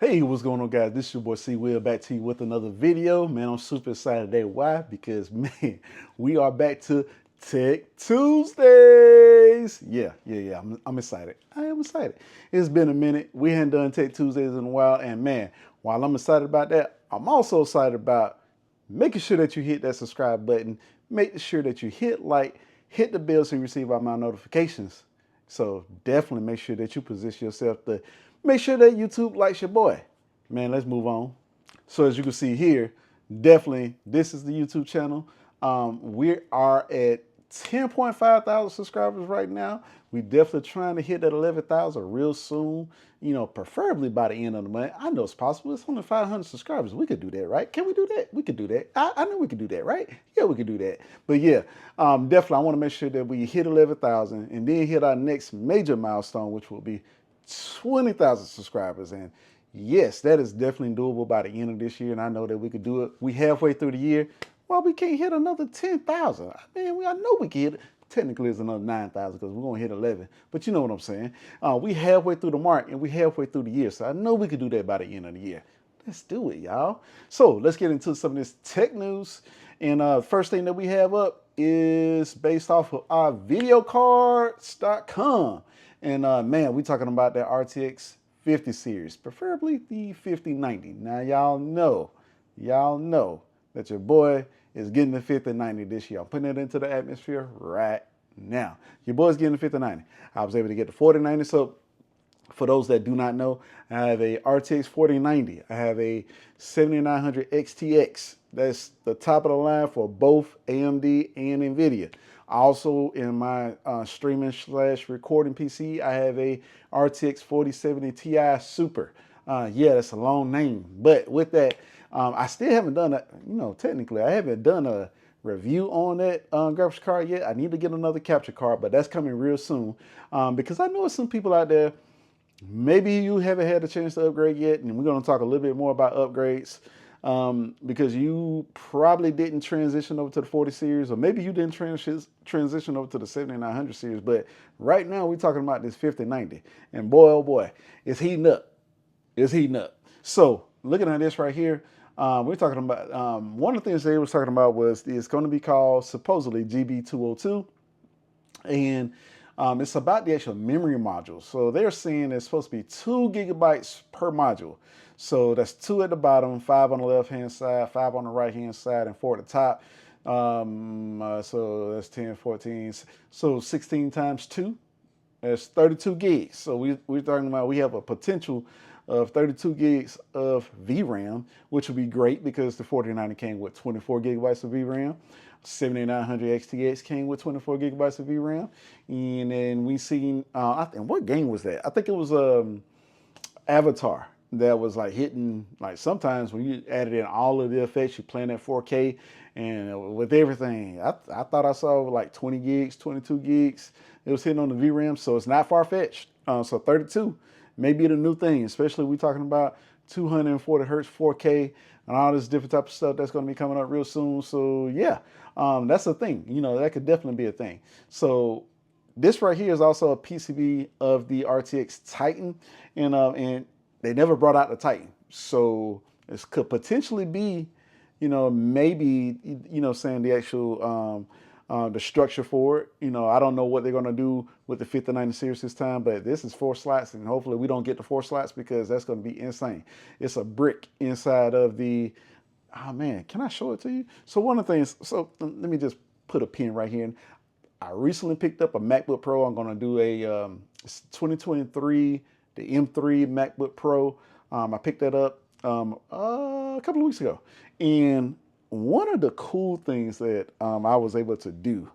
Hey, what's going on, guys? This is your boy C Will back to you with another video. Man, I'm super excited today. Why? Because man, we are back to Tech Tuesdays. Yeah. I'm excited. I am excited. It's been a minute. We hadn't done Tech Tuesdays in a while, and man, while I'm excited about that, I'm also excited about making sure that you hit that subscribe button. Make sure that you hit like, hit the bell so you receive all my notifications. So definitely make sure that you position yourself to make sure that YouTube likes your boy. Man, let's move on. So as you can see here, definitely this is the YouTube channel. We are at 10.5 thousand subscribers right now. We definitely trying to hit that 11,000 real soon. You know, preferably by the end of the month. I know it's possible. It's only 500 subscribers. We could do that, right? Can we do that? We could do that. I know we could do that, right? Yeah, we could do that. But yeah, definitely I want to make sure that we hit 11,000 and then hit our next major milestone, which will be 20,000 subscribers. And yes, that is definitely doable by the end of this year. And I know that we could do it. We halfway through the year. Well, we can't hit another 10,000. I mean, I know we can hit it. Technically, it's another 9,000 because we're going to hit 11. But you know what I'm saying. We halfway through the mark and we halfway through the year. So I know we could do that by the end of the year. Let's do it, y'all. So let's get into some of this tech news. And first thing that we have up is based off of our videocards.com. And man, we're talking about that RTX 50 series, preferably the 5090. Now, y'all know that your boy is getting the 5090 this year. I'm putting it into the atmosphere right now. Your boy's getting the 5090. I was able to get the 4090. So for those that do not know, I have a RTX 4090. I have a 7900 XTX. That's the top of the line for both AMD and Nvidia. Also, in my streaming / recording PC, I have a RTX 4070 Ti Super. Yeah, that's a long name. But with that, I still haven't done a, technically, I haven't done a review on that graphics card yet. I need to get another capture card, but that's coming real soon. Because I know some people out there, maybe you haven't had a chance to upgrade yet, and we're going to talk a little bit more about upgrades. Because you probably didn't transition over to the 40 series, or maybe you didn't transition over to the 7900 series. But right now we're talking about this 5090, and boy, oh boy, it's heating up. It's heating up. So looking at this right here, we're talking about one of the things they was talking about was it's going to be called supposedly GB202, and it's about the actual memory module. So they're saying it's supposed to be 2 gigabytes per module. So that's 2 at the bottom, 5 on the left-hand side, 5 on the right-hand side, and 4 at the top. So that's 10, 14. So 16 times 2, that's 32 gigs. So we're talking about we have a potential of 32 gigs of VRAM, which would be great because the 4090 came with 24 gigabytes of VRAM. 7900 XTX came with 24 gigabytes of VRAM. And then we seen, and what game was that? I think it was Avatar that was like hitting, like sometimes when you added in all of the effects, you're playing at 4K and with everything, I thought I saw like 20 gigs, 22 gigs. It was hitting on the VRAM, so it's not far-fetched. So 32 may be the new thing, especially we talking about 240 hertz 4K and all this different type of stuff that's going to be coming up real soon. So yeah, that's a thing. That could definitely be a thing. So this right here is also a PCB of the RTX Titan, and they never brought out the Titan. So this could potentially be, maybe, saying the actual, the structure for it. I don't know what they're going to do with the 5090 series this time, but this is 4 slots, and hopefully we don't get the 4 slots because that's going to be insane. It's a brick inside of the, oh man, can I show it to you? So one of the things, so let me just put a pin right here. I recently picked up a MacBook Pro. I'm going to do a 2023, the M3 MacBook Pro. I picked that up a couple of weeks ago. And one of the cool things that I was able to do,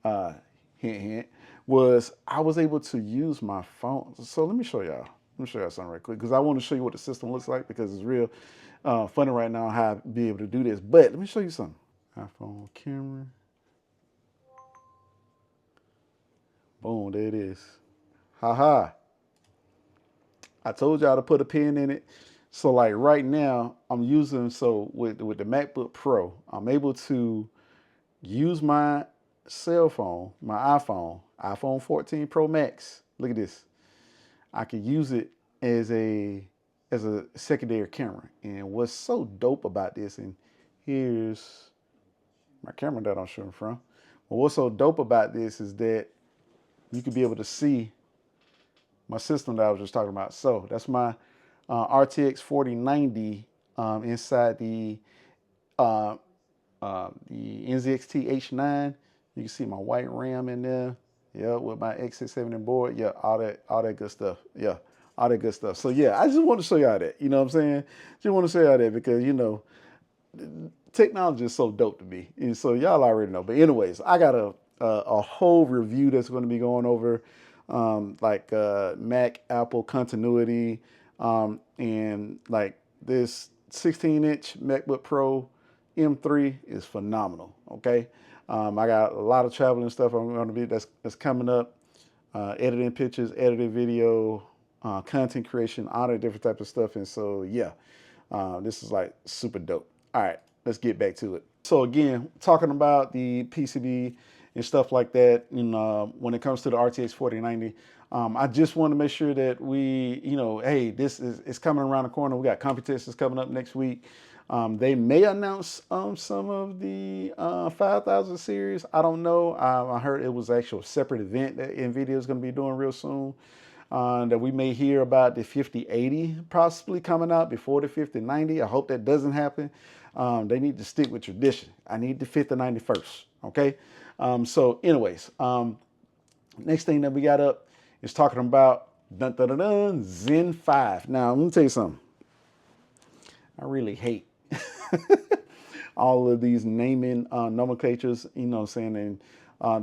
hint, hint, was I was able to use my phone. So let me show y'all. Let me show y'all something right quick because I want to show you what the system looks like because it's real funny right now how I be able to do this. But let me show you something. iPhone camera. Boom, there it is. Haha. I told y'all to put a pin in it. So like right now, I'm using, so with the MacBook Pro, I'm able to use my cell phone, my iPhone 14 Pro Max. Look at this. I can use it as a as a secondary camera. And what's so dope about this, and here's my camera that I'm shooting from. But what's so dope about this is that you can be able to see my system that I was just talking about. So that's my RTX 4090 inside uh, the NZXT H9. You can see my white RAM in there. Yeah, with my X670 board. Yeah, all that good stuff. Yeah, all that good stuff. So yeah, I just want to show y'all that. You know what I'm saying? Just want to show y'all that because technology is so dope to me, and so y'all already know. But anyways, I got a whole review that's going to be going over Mac Apple continuity, and like this 16-inch MacBook Pro M3 is phenomenal. Okay, I got a lot of traveling stuff I'm going to be that's coming up, editing pictures, editing video, content creation, all the different types of stuff, and so yeah, this is like super dope. All right, let's get back to it. So again, talking about the PCB and stuff like that, when it comes to the RTX 4090, I just want to make sure that we, hey, this is coming around the corner. We got Computex coming up next week. They may announce some of the 5000 series. I don't know. I heard it was actually a separate event that Nvidia is going to be doing real soon. That we may hear about the 5080 possibly coming out before the 5090. I hope that doesn't happen. They need to stick with tradition. I need the 5090 first, okay? So anyways, next thing that we got up is talking about Zen 5. Now, let me tell you something. I really hate all of these naming nomenclatures, you know what I'm saying, and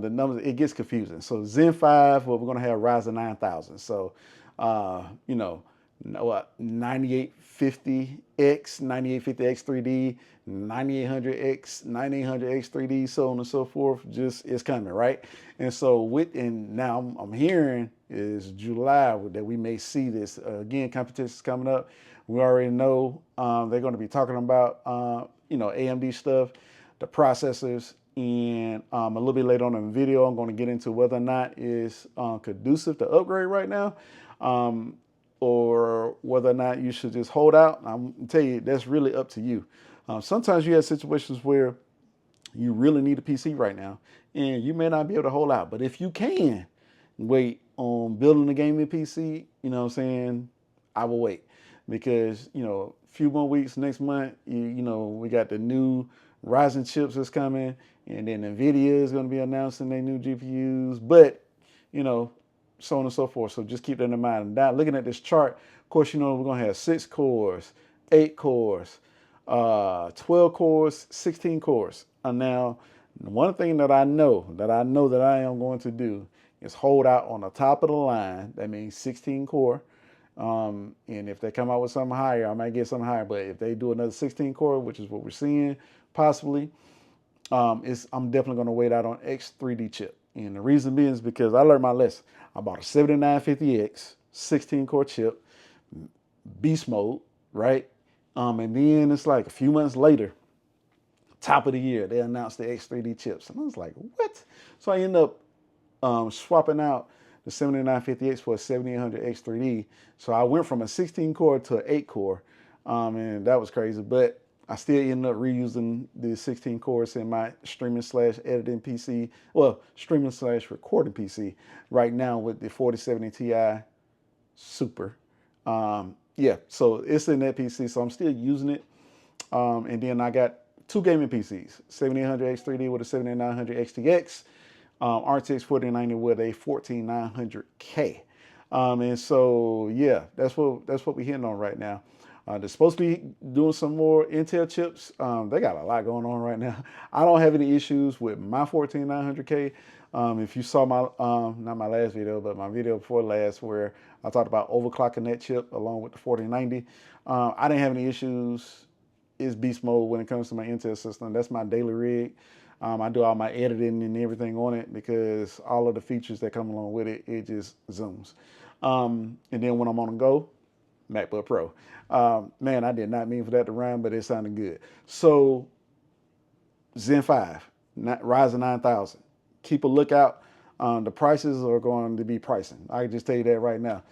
the numbers, it gets confusing. So Zen 5, well, we're going to have Ryzen 9000. So, 9850X, 9850X 3D, 9800X, 9800X 3D, so on and so forth, just is coming, right? And so now I'm hearing is July that we may see this. Again, competition is coming up. We already know they're going to be talking about, AMD stuff, the processors, and a little bit later on in the video, I'm going to get into whether or not it's conducive to upgrade right now, or whether or not you should just hold out. I'm going to tell you, that's really up to you. Sometimes you have situations where you really need a PC right now, and you may not be able to hold out. But if you can wait on building a gaming PC, you know what I'm saying, I will wait. Because, a few more weeks, next month, we got the new Ryzen chips that's coming, and then Nvidia is going to be announcing their new GPUs, but, so on and so forth. So just keep that in mind. And now, looking at this chart, of course, we're going to have 6 cores, 8 cores, 12 cores, 16 cores. And now, one thing that I know that I am going to do is hold out on the top of the line. That means 16 core. And if they come out with something higher, I might get something higher. But if they do another 16 core, which is what we're seeing, possibly, I'm definitely going to wait out on X3D chip. And the reason being is because I learned my lesson. I bought a 7950X 16 core chip, beast mode, right? And then it's like a few months later, top of the year, they announced the X3D chips. And I was like, what? So I ended up swapping out the 7950X for a 7800X3D. So I went from a 16 core to an 8 core, and that was crazy. But I still ended up reusing the 16 cores in my streaming/editing PC, streaming/recording PC right now with the 4070 Ti Super. So it's in that PC, so I'm still using it. And then I got 2 gaming PCs, 7800X3D with a 7900 XTX, RTX 4090 with a 14900K. And so, yeah, that's what we're hitting on right now. They're supposed to be doing some more Intel chips. They got a lot going on right now. I don't have any issues with my 14900K. If you saw my, not my last video, but my video before last where I talked about overclocking that chip along with the 4090, I didn't have any issues. It's beast mode when it comes to my Intel system. That's my daily rig. I do all my editing and everything on it because all of the features that come along with it, it just zooms. And then when I'm on the go, MacBook Pro. Man, I did not mean for that to rhyme, but it sounded good. So Zen 5, Ryzen 9000. Keep a lookout. The prices are going to be pricing. I can just tell you that right now.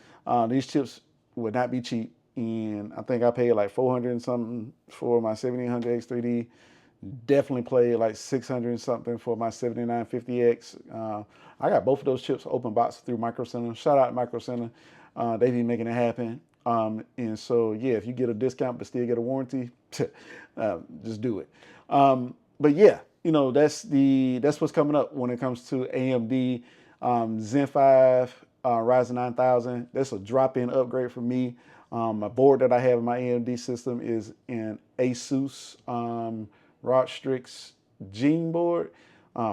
These chips would not be cheap. and I think I paid like 400 and something for my 7800X 3D. Definitely played like 600 and something for my 7950X. I got both of those chips open box through Micro Center. Shout out to Micro Center. They be making it happen. And so, yeah, if you get a discount but still get a warranty, just do it. But yeah, you know, that's what's coming up when it comes to AMD Zen 5 Ryzen 9000. That's a drop-in upgrade for me. My board that I have in my AMD system is an Asus ROG Strix Gene board.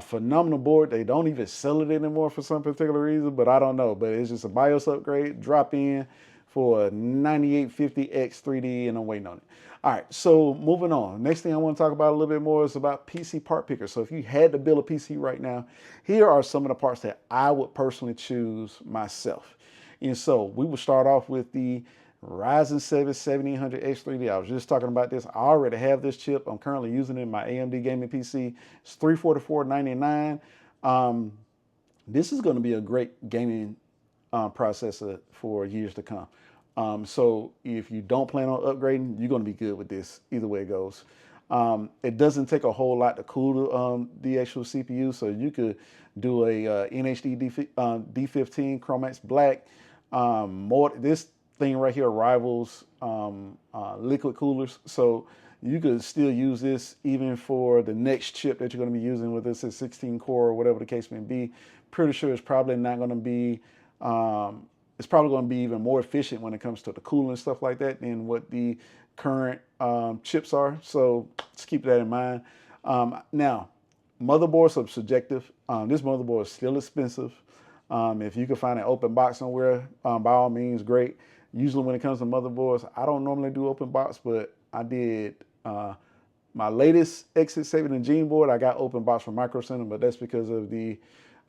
Phenomenal board. They don't even sell it anymore for some particular reason, but I don't know. But it's just a BIOS upgrade, drop in for a 9850X 3D, and I'm waiting on it. All right, so moving on. Next thing I want to talk about a little bit more is about PC part pickers. So if you had to build a PC right now, here are some of the parts that I would personally choose myself. And so we will start off with the Ryzen 7 7800X 3D. I was just talking about this. I already have this chip. I'm currently using it in my AMD gaming PC. It's $344.99. This is going to be a great gaming processor for years to come. So if you don't plan on upgrading, you're going to be good with this either way it goes. It doesn't take a whole lot to cool the actual CPU, so you could do a NHD D15 Chromax Black. This thing right here rivals liquid coolers, so you could still use this even for the next chip that you're going to be using, whether it's a 16 core or whatever the case may be. Pretty sure it's probably not going to be it's probably going to be even more efficient when it comes to the cooling and stuff like that than what the current chips are. So just keep that in mind. Now, motherboards are subjective. This motherboard is still expensive. If you can find an open box somewhere, by all means, great. Usually when it comes to motherboards, I don't normally do open box, but I did my latest X67 and Gene board. I got open box from Micro Center, but that's because of the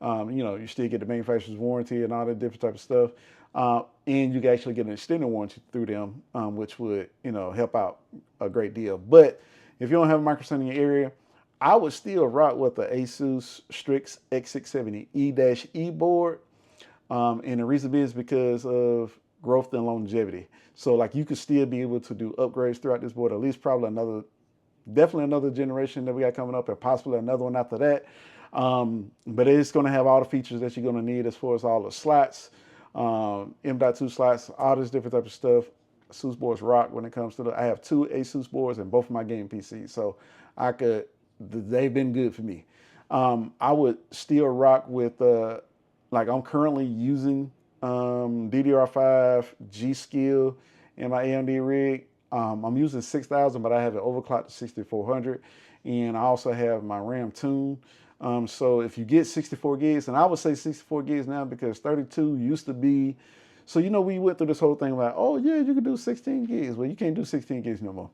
you know, you still get the manufacturer's warranty and all that different type of stuff. And you can actually get an extended warranty through them, which would, you know, help out a great deal. But if you don't have a Micro Center in your area, I would still rock with the Asus Strix X670E-E board. And the reason is because of growth and longevity. So like you could still be able to do upgrades throughout this board, at least probably definitely another generation that we got coming up, and possibly another one after that. But it's going to have all the features that you're going to need as far as all the slots, M.2 slots, all this different type of stuff. Asus boards rock when it comes to I have two Asus boards and both of my game PCs, so they've been good for me. I would still rock with, like I'm currently using DDR5 G-Skill in my AMD rig. I'm using 6000, but I have it overclocked to 6400, and I also have my RAM tuned. So if you get 64 gigs, and I would say 64 gigs now because 32 used to be, so you know we went through this whole thing like, oh yeah, you can do 16 gigs. Well, you can't do 16 gigs no more.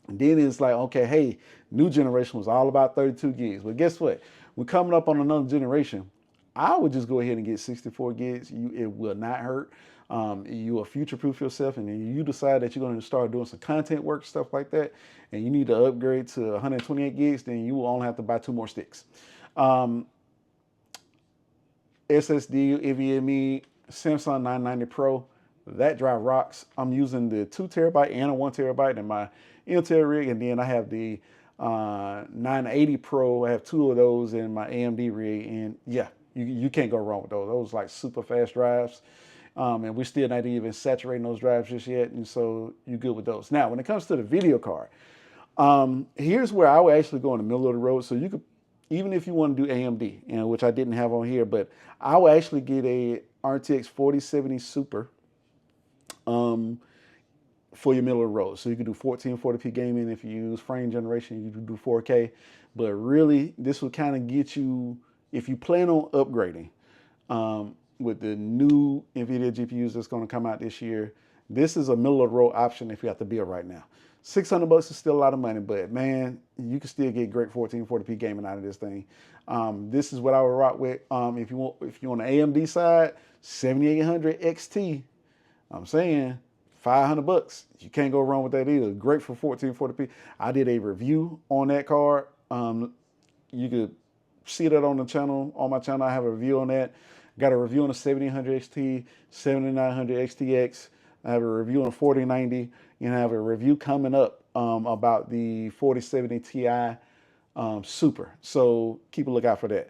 And then it's like, okay, hey, new generation was all about 32 gigs. But guess what? We're coming up on another generation. I would just go ahead and get 64 gigs. It will not hurt. You will future-proof yourself, and then you decide that you're going to start doing some content work, stuff like that, and you need to upgrade to 128 gigs, then you will only have to buy 2 more sticks. SSD, NVMe, Samsung 990 Pro, that drive rocks. I'm using the 2 terabyte and a 1 terabyte in my Intel rig, and then I have the 980 Pro. I have 2 of those in my AMD rig, and yeah, you can't go wrong with those. Those like super fast drives. And we're still not even saturating those drives just yet, and so you're good with those. Now, when it comes to the video card, here's where I would actually go in the middle of the road. So you could, even if you want to do AMD, you know, which I didn't have on here, but I would actually get a RTX 4070 Super for your middle of the road. So you can do 1440p gaming. If you use frame generation, you can do 4K. But really, this will kind of get you, if you plan on upgrading, with the new Nvidia GPUs that's going to come out this year, this is a middle of the road option if you have to build right now. $600 is still a lot of money, but man, you can still get great 1440p gaming out of this thing. This is what I would rock with. If you're on the AMD side, 7800 XT, I'm saying $500. You can't go wrong with that either. Great for 1440p. I did a review on that card. You could see that on the channel. On my channel, I have a review on that. Got a review on the 7800 XT, 7900 XTX. I have a review on 4090, and I have a review coming up about the 4070 Ti Super. So keep a lookout for that.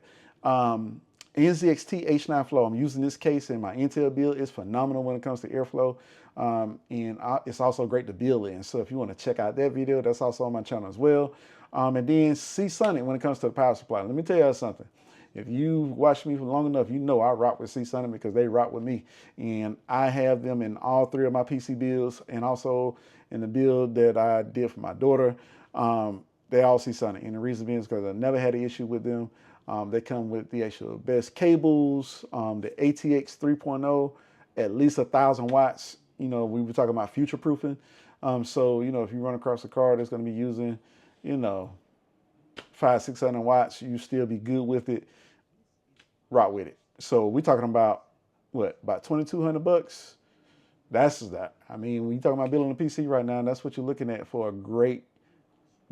NZXT H9 Flow. I'm using this case in my Intel build. It's phenomenal when it comes to airflow. It's also great to build in. So if you want to check out that video, that's also on my channel as well. And then Seasonic when it comes to the power supply. Let me tell you something. If you watched me for long enough, you know I rock with Seasonic because they rock with me. And I have them in all 3 of my PC builds, and also in the build that I did for my daughter. They all Seasonic. And the reason being is because I never had an issue with them. They come with the actual best cables, the ATX 3.0, at least 1,000 watts. We were talking about future proofing. So, if you run across a car that's going to be using, 500-600 watts, you still be good with it. Rock with it. So we're talking about what, about $2,200? That's that. I mean, when you're talking about building a PC right now, that's what you're looking at for a great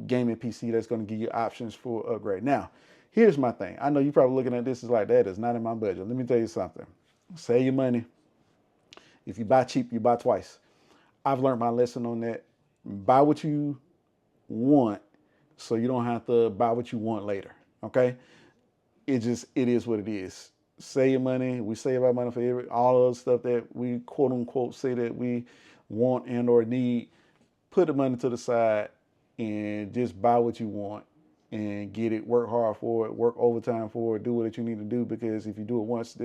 gaming PC that's going to give you options for upgrade. Now, here's my thing. I know you're probably looking at this as like, that is not in my budget. Let me tell you something. Save your money. If you buy cheap, you buy twice. I've learned my lesson on that. Buy what you want so you don't have to buy what you want later. Okay? It is what it is. Save your money. We save our money for all of the stuff that we quote unquote say that we want and or need. Put the money to the side and just buy what you want and get it. Work hard for it. Work overtime for it. Do what you need to do, because if you do it once,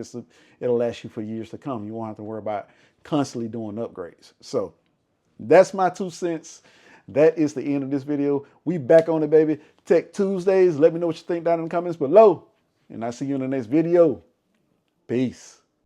it'll last you for years to come. You won't have to worry about constantly doing upgrades. So that's my 2 cents. That is the end of this video. We back on it, baby. Tech Tuesdays. Let me know what you think down in the comments below. And I'll see you in the next video. Peace.